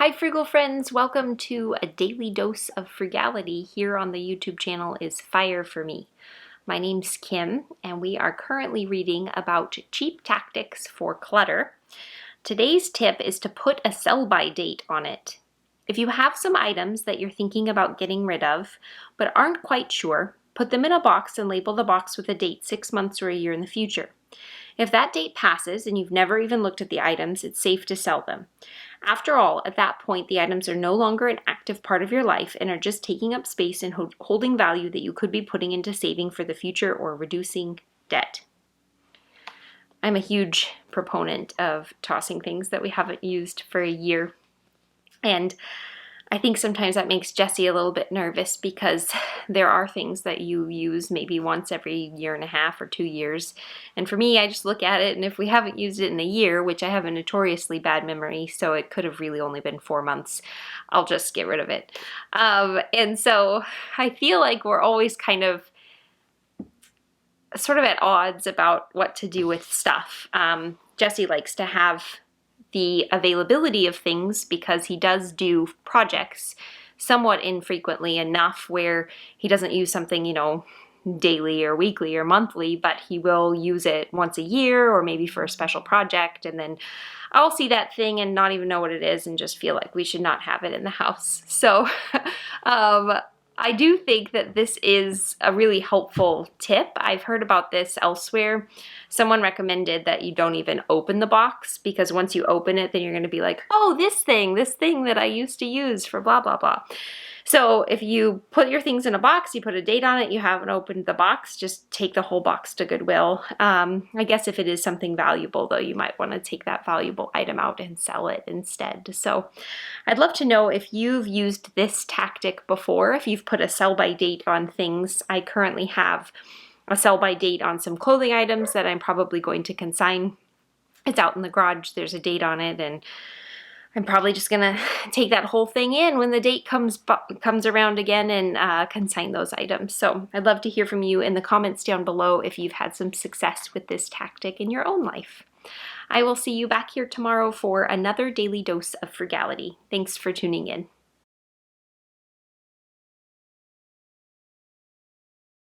Hi frugal friends, welcome to a daily dose of frugality. Here on the YouTube channel is Fire for Me. My name's Kim and we are currently reading about cheap tactics for clutter. Today's tip is to put a sell-by date on it. If you have some items that you're thinking about getting rid of but aren't quite sure, put them in a box and label the box with a date 6 months or a year in the future. If that date passes and you've never even looked at the items, it's safe to sell them. After all, at that point, the items are no longer an active part of your life and are just taking up space and holding value that you could be putting into saving for the future or reducing debt. I'm a huge proponent of tossing things that we haven't used for a year. And I think sometimes that makes Jessie a little bit nervous because there are things that you use maybe once every year and a half or 2 years. And for me, I just look at it, and if we haven't used it in a year, which I have a notoriously bad memory, so it could have really only been 4 months, I'll just get rid of it. And so I feel like we're always kind of sort of at odds about what to do with stuff. Jessie likes to have the availability of things because he does do projects somewhat infrequently enough where he doesn't use something, daily or weekly or monthly, but he will use it once a year or maybe for a special project, and then I'll see that thing and not even know what it is and just feel like we should not have it in the house. So I do think that this is a really helpful tip. I've heard about this elsewhere. Someone recommended that you don't even open the box, because once you open it, then you're going to be like, oh, this thing that I used to use for blah, blah, blah. So if you put your things in a box, you put a date on it, you haven't opened the box, just take the whole box to Goodwill. I guess if it is something valuable, though, you might want to take that valuable item out and sell it instead. So I'd love to know if you've used this tactic before, if you've put a sell-by date on things. I currently have a sell-by date on some clothing items that I'm probably going to consign. It's out in the garage, there's a date on it, and I'm probably just gonna take that whole thing in when the date comes around again and consign those items. So I'd love to hear from you in the comments down below if you've had some success with this tactic in your own life. I will see you back here tomorrow for another daily dose of frugality. Thanks for tuning in.